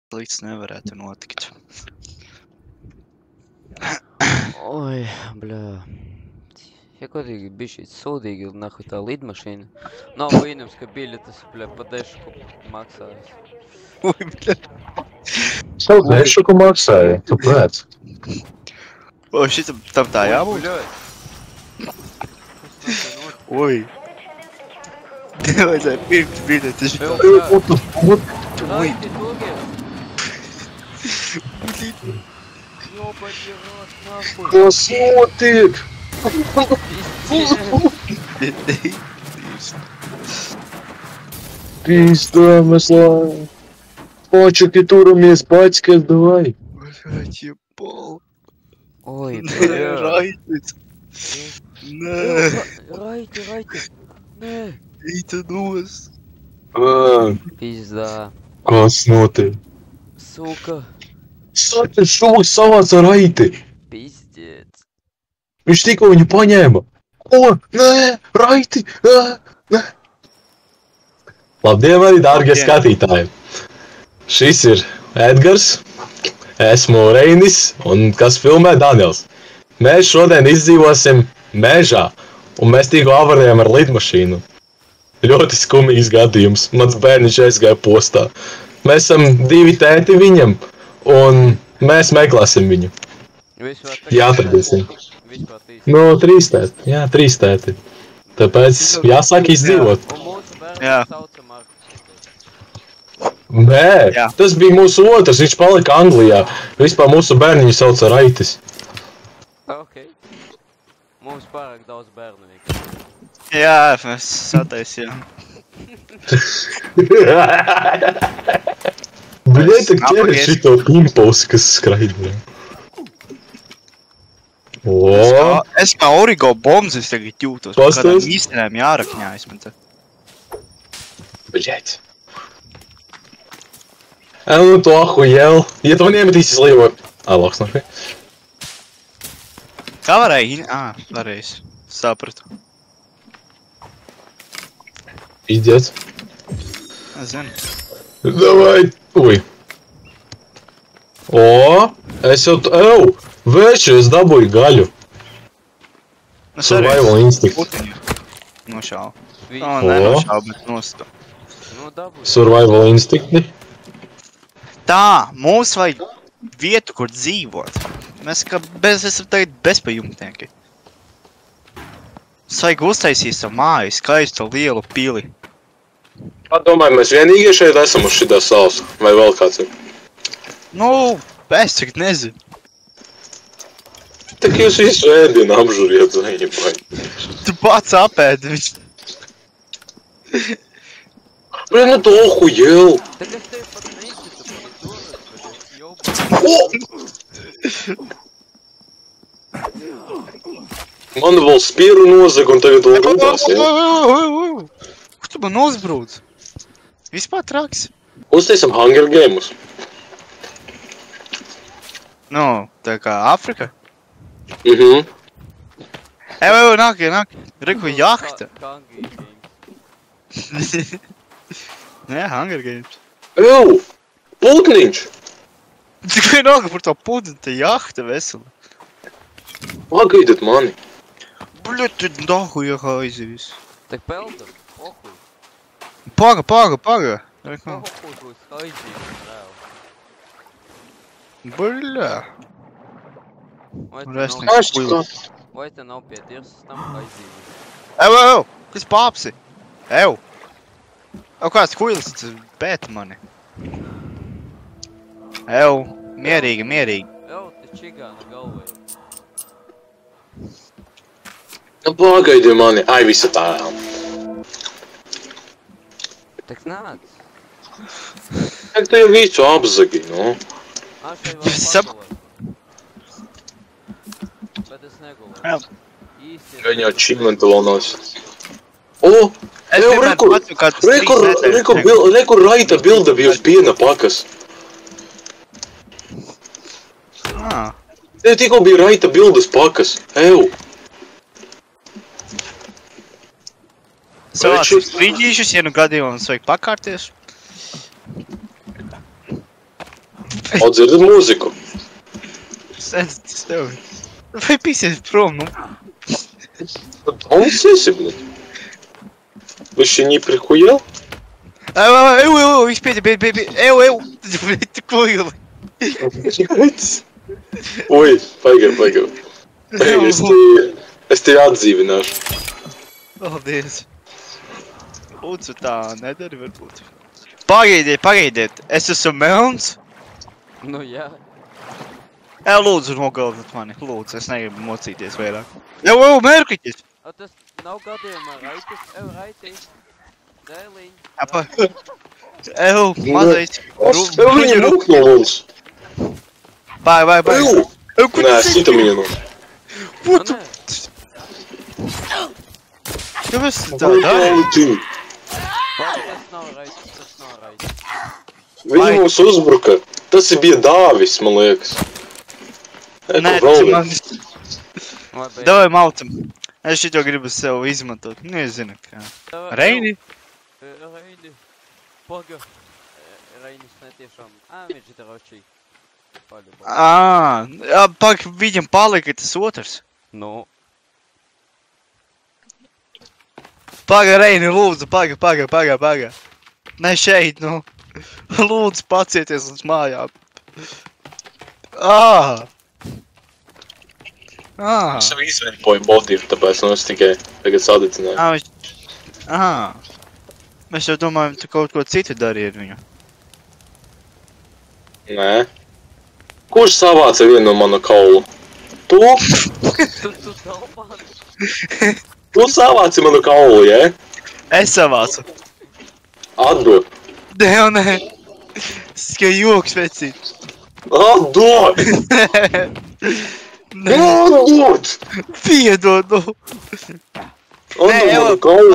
Slikts nevarētu notikt. Oi, bļā. Ja godīgi bišķīt sūdīgi, nahuj tā lidmašīna. Nav brīnums, ka biļetes, bļā, pa dešku maksājas. Ui, bļa. Savu dešu, ko maksāja, kāpēc? O, šitam tam tā jābūt? Ui. Vajadzēja pirkt biļetes. Ui. Kas notiek? Пизда, слава. Почуки тураmies, пачкас, давай. Блядь, ебал. Oi, bļā. Raitis. Nē. Raiti. Nē. Eita nos. Pizdā. Kas notiek? Suka. Saka, šūks savāca raiti. Pizdiec. Viņš tikko viņu paņēma. Ko? Nē, raiti. Nē. Labdien, arī dārgie skatītāji. Šis ir Edgars, esmu Reinis un kas filmē Daniels. Mēs šodien izdzīvosim mežā un mēs tikko avarējām ar lidmašīnu. Ļoti skumīgs gadījums. Mans bērniņš aizgāja postā. Mēs esam 2 tēti viņam un mēs meklēsim viņu. Jāatradīsim. No 3 tēti. Jā, 3 tēti. Tāpēc jāsāk izdzīvot. Jā. Nē, Jā. tas bija mūsu otrs, viņš palika Anglijā. Vispār mūsu bērniņu sauca Raitis. Ok. Mums pārāk daudz bērnu vienkārši. Jā, mēs sataisījām. Bļet, tak ķer šito impulsu, kas skraidē. Es kā origo bombs tagad jūtos. Pastāst. Kādām īstenēm jārakņājas man te. Bļet. Nu to ahuēl. Ja tu man iemetīsi slīvo. Loks nāk. Kā varēja? Varēs. Sapratu. Idiot. Es zinu. Davai. Ui. Es jau Veči, es dabūju gaļu. Survival instinct. Putiņu nošāvu. Viņš Nenošāvu, bet nostāvu. nu dabūj. Survival instinkti. Tā, mums vajag vietu, kur dzīvot. Mēs kā esam tagad bezpajumtnieki. Mums vajag uztaisīt savu māju, skaistu lielu pili. Domāju, mēs vienīgie šeit esam uz šitā salas. Vai vēl kāds ir? Nu, es tagad nezinu. Tak jūs visu ēdienu apžuriet, zaļibai. Tu pats apēdi viņš. Blin, nu to ahuēl. Tad es tevi pat neizticu par to, bet es jau Man vēl spieru nozag un tagad vēl rudās, ja? Kur tu man uzbrūc? Vispār traks. Uztaisam Hunger Games. Nu, tā kā Afrika. Mhm. Nāk. Reku jahta. Kangi Games. Nē, Hunger Games. Putniņš. Tikai nāk par to pudni, tā jahta vesela. Pagaidiet mani. Bļet, tu dahuja aizies. Tak peldam. Ohuj. Paga. Reku. Ohuj būs aizīmes vēl. Bļā. Vai te nav pie tirsas tam aizīmes? Ew, kas pāpsi? Kāds kuilis, tas bēt mani. Mierīgi. Te čigāna galvai. Pagaidiet mani. Ai, visa tā. Tak nāc. Jak tu jau visu apzagi, nu? Šeit vēl Sap- pagulēt. Bet es negulēju. Jā. Īsti. Viņa achievementa vēl nav. Es vienmēr pats kāds Rekur Raita bilda bija uz piena pakas. Tev tikko bija Raita bildas pakas. Savās strīģīšus, ja nu gadījumā mums vajag pakārties. O, dzirdat mūziku? Sēdz, tas tev. Vai pīsies prom, nu? Он esi, блядь. Вы еще не прихуел? Viņš pieķer, ew, tu ko ili? Oi, pagaid. Es tevi atdzīvināšu. Paldies. Lūdzu, tā nedari varbūt. Pagaidiet, es esmu melns? Nu jā. Lūdzu, nogalvināt mani, lūdzu, es negribu mocīties vairāk. Ew, mērkiķis! O, tas nav gadījumā raitis. Raitis. Dēliņ. Apa. Ew, mazais. Tev viņa rūk no mums. Vai. Nē, sita viņa no. O, nē. Tev esi tā dari? Tas nav raitis. Viņi mums uzbruka. Tas bija Dāvis, man liekas. Nē, tas ir manis. Davai maucam. Es šito gribu sev izmantot. Nezinu, kā. Reini? Reini. Paga. Reinis netiešām. Viņš ir ročī. Pak, viņam palika tas otrs. Nu. Paga, Reini, lūdzu, paga. Ne šeit, nu. Lūdzu, pacieties uz mājām. Es jau izveidoju motīvu, tāpēc es tikai tagad sadedzināju. Mēs jau domājam, tu kaut ko citu darīji ar viņu. Nē. Kurš savāca vienu no manu kaulu? Tu? Tu taupāni. Tu savāci manu kaulu, jē? Es savācu. Atdod. Nē. Tas tikai joks, vecīt. Atdod! Atdod! Piedod, nu. Atdod manu kaulu!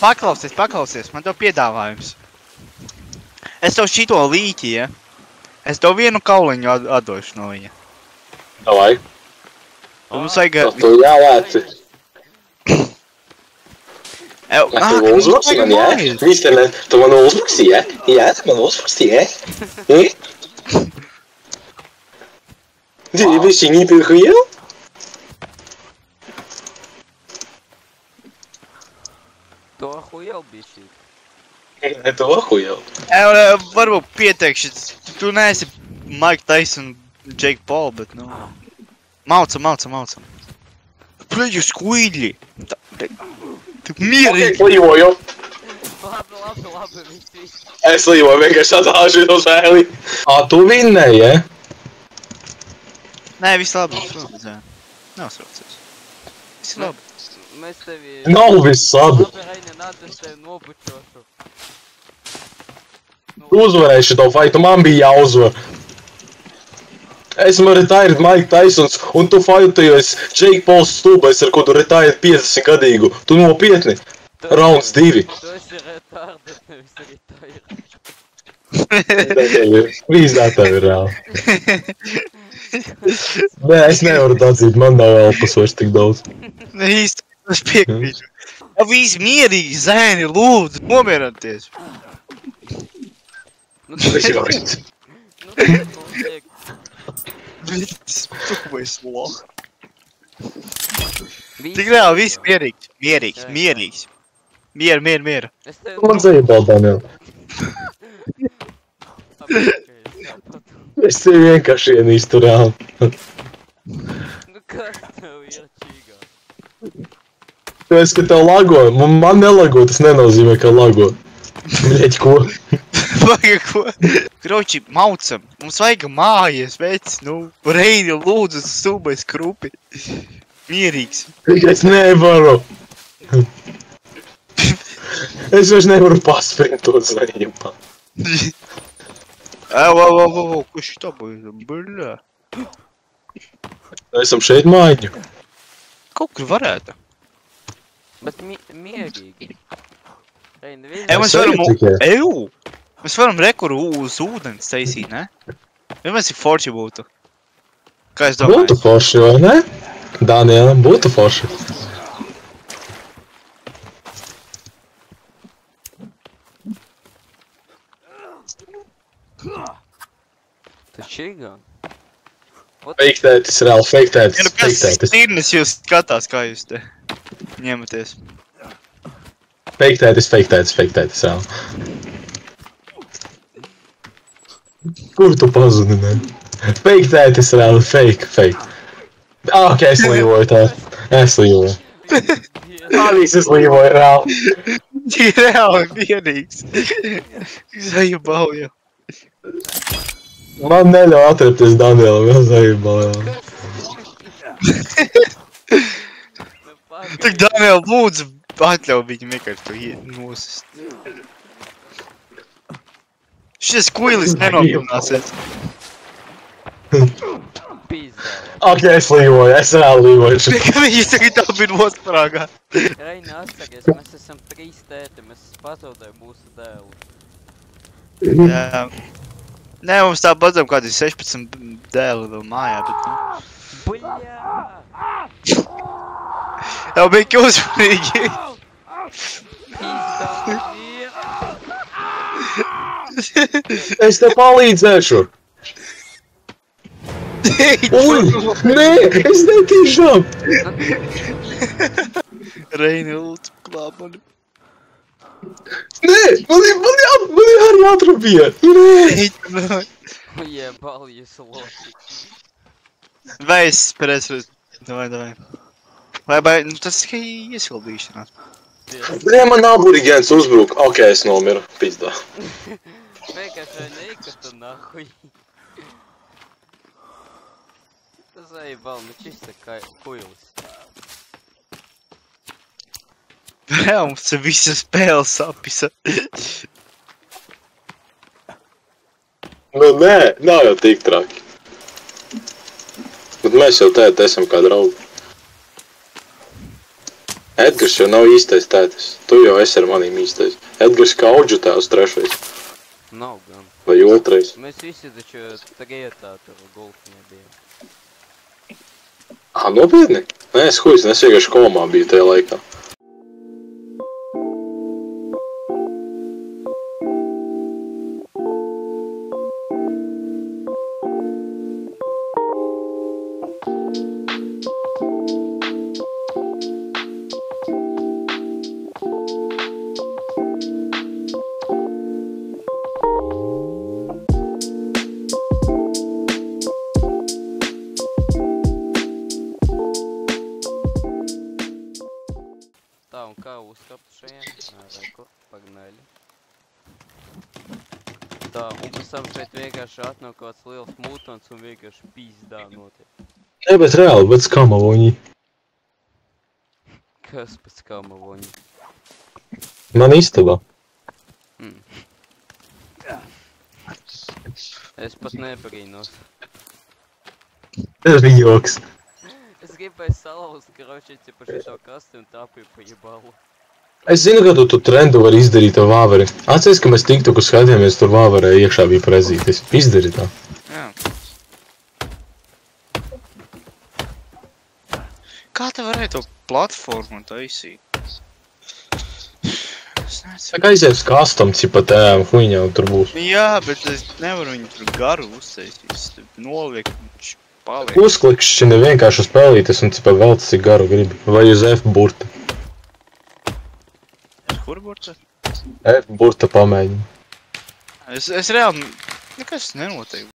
Paklausies, man tev piedāvājums. Es tev šito līķi, ja? Es tev vienu kauliņu atdošu no viņa. Davai. Mums vajag... Tu jālēci. Tu uzbruksi man, jā? Mister, tu man uzbruksi, jā? Jā, tu man uzbruksi, jā? Ты вообще не прихуел? Tu охуел, bišķīt. Это охуел. Varbūt pieteikšu, tu neesi Mike Tyson, Jake Paul, bet, nu... Maucam. Bļaļ, jūs kuīļi! Tu mierīgi! Es līvoju. Labi, viss. Es līvoju, vienkārši atdāžu no zēli. Tu vinnēji, ja? Nē, viss labi, zē. Nav saucies. Viss labi. Mēs tevi... Nav viss labi. Labi, Reini, nāc, es tevi nobučošu. Tu uzvarēji šito faitu, man bija jāuzvar. Esmu retired Mike Tysons, un tu faitojies Jake Pauls stūbais, ar ko tu retired 50 gadīgu. Tu nopietni. Rounds 2. Tu esi retarded, nevis retired. Vīzdā tev ir reāli. Nē, es nevaru atzīt, man nav elpas vairs tik daudz. Ne īsti, es piekrītu. Visi mierīgi, zēni, lūdzu, nomierināties. Nu, notiek. Tu ko esi loh. Tik reāli, visi mierīgs. Mieru. Es tevi Man zajabal, Daniel. Es tevi vienkārši ienīstu reāli. Nu, kas tev ir čīgā? Tāpēc, ka tev lago, man nelago, tas nenozīmē, ka lago. Bļeķi, ko? Vajag ko? Kroči, maucam. Mums vajag mājas, vec, nu. Reini, lūdzu, stūbais krupi. Mierīgs. Es nevaru. Es vairs nevaru pasprintot zaļņumā. Ko šitā būs? Bļā. Esam šeit mājiņu. Kaut kur varētu. Bet mierīgi. Reini, Mēs varam rekuru uz ūdens taisīt, ne? Vienmēr cik forši būtu. Kā es domāju? Būtu forši, vai ne? Danielam būtu forši. Čigā? Fake tētis, reāli fake Ja, tētis, nu fake kas tētis. stirnis jūs skatās, kā jūs te ņematies? Fake tētis, fake tētis, fake tētis, reāli. Kur tu pazudi, ne? Fake tētis, reāli, fake. Ok, es līvoju tā. Es līvoju. Alīs es līvoju, reāli. Tik reāli vienīgs. Zajabau jau. Man neļauj atrapties Danielam, jau zajabal, jā. Tik Daniel, lūdzu, atļauj viņam vienkārši to nosist. Šis kuilis nenopilnāsies. Pīzdā. Ok, es līvoju, es reāli līvoju. Ka viņi tagad tā bija nosprāgā. Reini, atsakies, mēs esam 3 tēti, mēs pazaudējam mūsu dēlu. Jā. Nē, mums tā padzam kādi 16 dēli vēl mājā, bet nu. Bļā! Jau bija uzmanīgi. Pīzdā! Es tev palīdzēšu. Ui, nē, es netīšām. Reini, lūdzu, klāp mani. Nē, man arī atrapīja. Nē. Jebal, jūs loki. Vai es spērēs, davai. Vai, nu tas tikai iesildīšanās. Nē, man aburigēns uzbruk. Ok, es nomiru, pizdā. Vienkārši neikatu nahuj. Tas jebal, nu čista kuilis. Jā, mums te visa spēle sapisa. Nu, nē, nav jau tik traki. Bet mēs jau tēti esam kā draugi. Edgars jau nav īstais tētis. Tu jau esi ar manīm īstais. Edgars kā auģu tēvs trešais. Nav gan. Vai otrais. Mēs visi taču tagaietā tur golfiņā bijām. Nopietni? Nē, es vienkārši komā biju tajā laikā. Tā, un kā uzkapt šajiem? Reku, pagnaļi. Tā, un pēc tam šeit vienkārši atnāk kāds liels mutants un vienkārši pīzdā notiek. Nē, bet reāli, bet skamavoņi. Kas pēc kamavoņa? Man istabā. Es pat nebrīnos. Tas bija joks. Es gribēju salauzt kročiņci pa šito kasti un tāpīju pa jebalu. Es zinu, ka tu trendu vari izdarīt ar vāveri. Atceries, ka mēs TikToku skatījāmies, tur vāverē iekšā bija prezītis. Izdari tā. Jā. Kā te varēja to platformu taisīt? Es nezinu. Tā kā aizies kastam, cipa tējām huiņām tur būs. Jā, bet es nevaru viņu tur garu uztaisīt. Es nolieku, viņš paliek. Uzklikšķini vienkārši spēlītes un cipa vēl cik garu gribi. Vai uz F burta. Kur burta? F burta pamēģini. Es reāli nekas nenoteiktu.